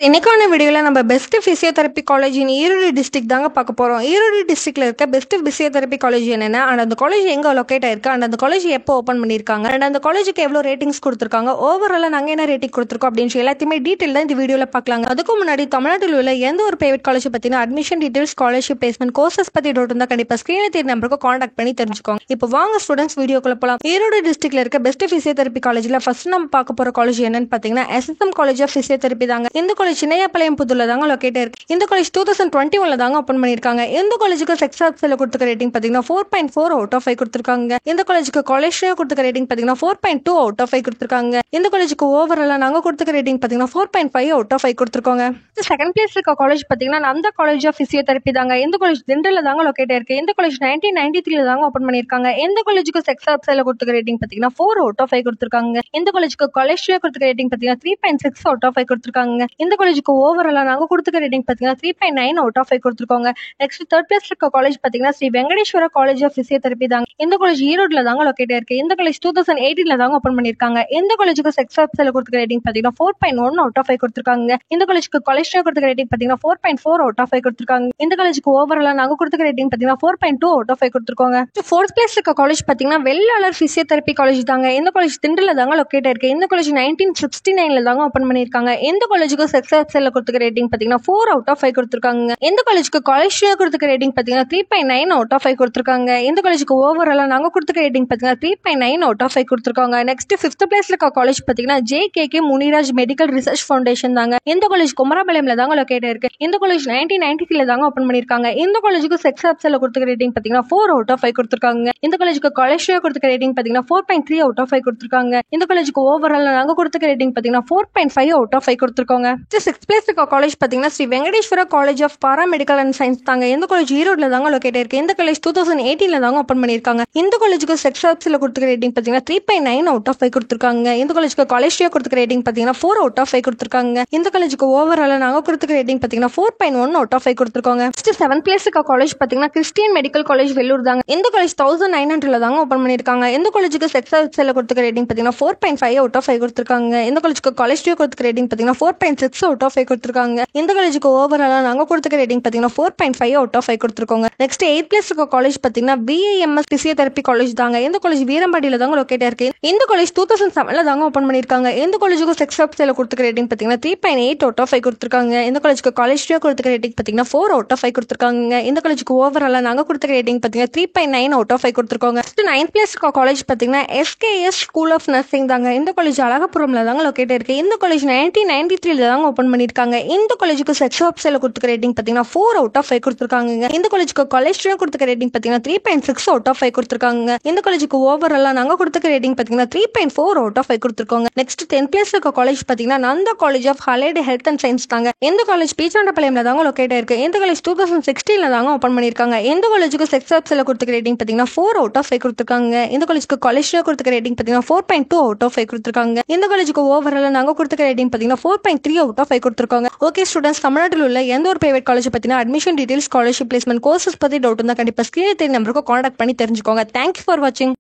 இன்னைக்கான வீடியோல நம்ம பெஸ்ட் பிசியோதெரபி காலேஜ் இன் ஈரோடு டிஸ்ட்ரிக்ட் தாங்க பார்க்க போறோம். ஈரோடு டிஸ்ட்ரிக்ட்ல இருக்க பெஸ்ட் பிசியோதெரபி காலேஜ் என்னென்ன, அண்ட் அந்த காலேஜ் எங்க லொக்கேட் ஆயிருக்கு, அண்ட் அந்த காலேஜ் எப்போ ஓப்பன் பண்ணிருக்காங்க, அண்ட் அந்த காலேஜுக்கு எவ்வளோ ரேட்டிங்ஸ் கொடுத்துருக்காங்க, ஓவராலா நாங்க என்ன ரேட்டிங் கொடுத்துருக்கோம் அப்படின்னு எல்லாத்தையுமே டீட்டெயில் தான் இந்த வீடியோல பார்க்கலாங்க. அதுக்கு முன்னாடி தமிழ்நாட்டில் உள்ள எந்த ஒரு பிரைவேட் காலேஜ் பத்தின admission details, scholarship, placement, courses பத்தி டவுட் இருந்தா கண்டிப்பா ஸ்கிரீன்ல தெரிய நம்பருக்கு கான்டாக்ட் பண்ணி தெரிஞ்சுக்கோங்க. இப்போ வாங்க ஸ்டூடெண்ட்ஸ் வீடியோக்குள்ள போலாம். ஈரோடு டிஸ்ட்ரிக்ட்ல இருக்க பெஸ்ட் பிசியோதெரபி காலேஜ்ல ஃபர்ஸ்ட் நம்ம பார்க்க போற காலேஜ் என்னன்னு பாத்தீங்கன்னா எஸ்எஸ்எம் காலேஜ் ஆஃப் பிசியோதெரபி தாங்க. இந்த காலேஜ் சின்னையாபாளையம் தாங்க லொகேட் இருக்கு. இந்த காலேஜ் 2021 தாங்க ஓபன் பண்ணிருக்காங்க. இந்த காலேஜுக்கு செக்ஸ் ஆப்ஸ்ல கொடுத்துக்க ரேட்டிங் பாத்தீங்கன்னா 4.4 அவுட் ஆஃப் 5 கொடுத்திருக்காங்க. இந்த காலேஜுக்கு காலேஜ்ல கொடுத்துக்க ரேட்டிங் பாத்தீங்கன்னா 4.2 அவுட் ஆஃப் 5 கொடுத்திருக்காங்க. இந்த காலேஜுக்கு ஓவராலா நாங்க கொடுத்துக்க ரேட்டிங் பாத்தீங்கன்னா 4.5 அவுட் ஆஃப் 5 கொடுத்திருக்காங்க. செகண்ட் பிளேஸ் இருக்க காலேஜ் பாத்தீங்கன்னா நந்தா காலேஜ் ஆஃப் பிசியோதெரபி தாங்க. இந்த காலேஜ் திண்டுக்கல்ல தாங்க லொகேட் இருக்கு. இந்த காலேஜ் 1993 தாங்க ஓபன் பண்ணிருக்காங்க. இந்த காலேஜுக்கு செக்ஸ் ஆப்ஸ்ல கொடுத்துக்க ரேட்டிங் பாத்தீங்கன்னா 4 அவுட் ஆஃப் 5 கொடுத்திருக்காங்க. இந்த காலேஜுக்கு காலேஜ்ல கொடுத்துக்க ரேட்டிங் பாத்தீங்கன்னா 3.6 அவுட் ஆஃப் 5 கொடுத்திருக்காங்க. இந்த காலேஜுக்கு ஓவராலா நாங்க கொடுத்துக்க ரேட்டிங் பாத்தீங்கன்னா 3.9 அவுட் ஆஃப் 5 கொடுத்திருக்காங்க. நெக்ஸ்ட் தேர்ட் பிளேஸ் இருக்க காலேஜ் பாத்தீங்கன்னா Shri Venkateswara college of physiotherapy தாங்க. இந்த காலேஜ் ஈரோட்ல தாங்க லொகேட் இருக்கு. இந்த காலேஜ் 2018 தாங்க ஓபன் பண்ணிருக்காங்க. இந்த காலேஜுக்கு செக்ஸ் ஆப்ஸ்ல கொடுத்துக்க ரேட்டிங் பாத்தீங்கன்னா 4.1 அவுட் ஆஃப் 5 கொடுத்திருக்காங்க. இந்த காலேஜுக்கு காலேஜ்ல கொடுத்துக்க ரேட்டிங் பாத்தீங்கன்னா 4.4 அவுட் ஆஃப் 5 கொடுத்திருக்காங்க. இந்த காலேஜுக்கு ஓவராலா நாங்க கொடுத்துக்க ரேட்டிங் பாத்தீங்கன்னா 4.2 அவுட் ஆஃப் 5 கொடுத்திருக்காங்க. ஃபோர்த் பிளேஸ் இருக்க காலேஜ் பாத்தீங்கன்னா வெள்ளாளர் பிசியோதெரபி காலேஜ் தாங்க. இந்த காலேஜ் திண்டுல தாங்க லொகேட் இருக்கு. இந்த காலேஜ் 1969 தாங்க ஓபன் பண்ணிருக்காங்க. இந்த காலேஜுக்கு செக்ஸ் ஆப்ஸ்ல கொடுத்துக்க ரேட்டிங் பாத்தீங்கன்னா 4 அவுட் ஆஃப் 5 கொடுத்திருக்காங்க. இந்த காலேஜுக்கு காலேஜ்ல கொடுத்துக்க ரேட்டிங் பாத்தீங்கன்னா 3.9 அவுட் ஆஃப் 5 கொடுத்திருக்காங்க. இந்த காலேஜுக்கு ஓவராலா நாங்க கொடுத்துக்க ரேட்டிங் பாத்தீங்கன்னா 3.9 அவுட் ஆஃப் 5 கொடுத்திருக்காங்க. நெக்ஸ்ட் ஃபிஃப்த் பிளேஸ்ல இருக்க காலேஜ் பாத்தீங்கன்னா ஜே.கே.கே. முனிராஜ் மெடிக்கல் ரிசர்ச் ஃபவுண்டேஷன் தாங்க. இந்த காலேஜ் குமரபாளையம்ல தாங்க லொகேட் இருக்கு. இந்த காலேஜ் 1993 தாங்க ஓபன் பண்ணிருக்காங்க. இந்த காலேஜுக்கு செக்ஸ் ஆப்ஸ்ல கொடுத்துக்க ரேட்டிங் பாத்தீங்கன்னா 4 அவுட் ஆஃப் 5 கொடுத்திருக்காங்க. இந்த காலேஜுக்கு காலேஜ்ல கொடுத்துக்க ரேட்டிங் பாத்தீங்கன்னா 4.3 அவுட் ஆஃப் 5 கொடுத்திருக்காங்க. இந்த காலேஜுக்கு ஓவராலா நாங்க கொடுத்துக்க ரேட்டிங் பாத்தீங்கன்னா 4.5 அவுட் ஆஃப் 5 கொடுத்திருக்காங்க. சிக்ஸ்த் பிளேஸ் இருக்க காலேஜ் பாத்தீங்கன்னா Shri Venkateswara college of paramedical and science தாங்க. இந்த காலேஜ் ஈரோட்ல தாங்க லொகேட் இருக்கு. இந்த காலேஜ் 2018 தாங்க ஓபன் பண்ணிருக்காங்க. இந்த காலேஜுக்கு செக்ஸ் ஆப்ஸ்ல கொடுத்துக்க ரேட்டிங் பாத்தீங்கன்னா 3.9 அவுட் ஆஃப் 5 கொடுத்திருக்காங்க. இந்த காலேஜுக்கு காலேஜ்ல கொடுத்துக்க ரேட்டிங் பாத்தீங்கன்னா 4 அவுட் ஆஃப் 5 கொடுத்திருக்காங்க. இந்த காலேஜுக்கு ஓவராலா நாங்க கொடுத்துக்க ரேட்டிங் பாத்தீங்கன்னா 4.1 அவுட் ஆஃப் 5 கொடுத்திருக்காங்க. செவன்த் பிளேஸ் இருக்க காலேஜ் பாத்தீங்கன்னா கிறிஸ்டியன் மெடிக்கல் காலேஜ் வெள்ளூர் தாங்க. இந்த காலேஜ் 1900 தாங்க ஓபன் பண்ணிருக்காங்க. இந்த காலேஜுக்கு செக்ஸ் ஆப்ஸ்ல கொடுத்துக்க ரேட்டிங் பாத்தீங்கன்னா 4.5 அவுட் ஆஃப் 5 கொடுத்திருக்காங்க. இந்த காலேஜுக்கு காலேஜ்ல கொடுத்துக்க ரேட்டிங் பாத்தீங்கன்னா 4.6 அவுட் ஆஃப் 5 கொடுத்திருக்காங்க. இந்த காலேஜுக்கு ஓவராலா நாங்க கொடுத்துக்க ரேட்டிங் பாத்தீங்கன்னா 4.5 அவுட் ஆஃப் 5 கொடுத்திருக்காங்க. நெக்ஸ்ட் 8th பிளேஸ் இருக்க காலேஜ் பாத்தீங்கன்னா BAMS பிசியோதெரபி காலேஜ் தாங்க. இந்த காலேஜ் வீரம்பாடியில தாங்க லொகேட் இருக்கு. இந்த காலேஜ் 2007 தாங்க ஓபன் பண்ணிருக்காங்க. இந்த காலேஜுக்கு செக்ஸ் ஆப்ஸ்ல கொடுத்துக்க ரேட்டிங் பாத்தீங்கன்னா 3.8 அவுட் ஆஃப் 5 கொடுத்திருக்காங்க. இந்த காலேஜுக்கு காலேஜ்ல கொடுத்துக்க ரேட்டிங் பாத்தீங்கன்னா 4 அவுட் ஆஃப் 5 கொடுத்திருக்காங்க. இந்த காலேஜுக்கு ஓவராலா நாங்க கொடுத்துக்க ரேட்டிங் பாத்தீங்கன்னா 3.9 அவுட் ஆஃப் 5 கொடுத்திருக்காங்க. நெக்ஸ்ட் 9th பிளேஸ் இருக்க காலேஜ் பாத்தீங்கன்னா SKS ஸ்கூல் ஆஃப் நர்சிங் தாங்க. இந்த காலேஜ் அழகப்புரம்ல தாங்க லொகேட் இருக்கு. இந்த காலேஜ் 1993 தாங்க ஓபன் பண்ணிருக்காங்க. இந்த காலேஜுக்கு செக்ஸ் ஆப்ஸ்ல கொடுத்துக்க ரேட்டிங் பாத்தீங்கன்னா 4 அவுட் ஆஃப் 5 கொடுத்திருக்காங்க. இந்த காலேஜுக்கு காலேஜ்ல கொடுத்துக்க ரேட்டிங் பாத்தீங்கன்னா 3.6 அவுட் ஆஃப் 5 கொடுத்திருக்காங்க. இந்த காலேஜுக்கு ஓவராலா நாங்க கொடுத்துக்க ரேட்டிங் பாத்தீங்கன்னா 3.4 அவுட் ஆஃப் 5 கொடுத்திருக்காங்க. நெக்ஸ்ட் 10th பிளேஸ் இருக்க காலேஜ் பாத்தீங்கன்னா Nanda college of allied health and science தாங்க. இந்த காலேஜ் பீச்சாண்டபாளையம்ல தாங்க லொகேட் இருக்கு. இந்த காலேஜ் 2016 தாங்க ஓபன் பண்ணிருக்காங்க. இந்த காலேஜுக்கு செக்ஸ் ஆப்ஸ்ல கொடுத்துக்க ரேட்டிங் பாத்தீங்கன்னா 4 அவுட் ஆஃப் 5 கொடுத்திருக்காங்க. இந்த காலேஜுக்கு காலேஜ்ல கொடுத்துக்க ரேட்டிங் பாத்தீங்கன்னா 4.2 அவுட் ஆஃப் 5 கொடுத்திருக்காங்க. இந்த காலேஜுக்கு ஓவராலா நாங்க கொடுத்துக்க ரேட்டிங் பாத்தீங்கன்னா 4.3 அவுட் ஆஃப் 5 கொடுத்திருக்காங்க. ஓகே ஸ்டூடெண்ட்ஸ், தமிழ்நாட்டில் உள்ள எந்த ஒரு பிரைவேட் காலேஜ் பத்தின admission details, scholarship, placement, courses பத்தி டவுட் இருந்தா கண்டிப்பா ஸ்கிரீன்ல தெரிய நம்பருக்கு கான்டாக்ட் பண்ணி தெரிஞ்சுக்கோங்க. தேங்க்யூ ஃபார் வாட்சிங்.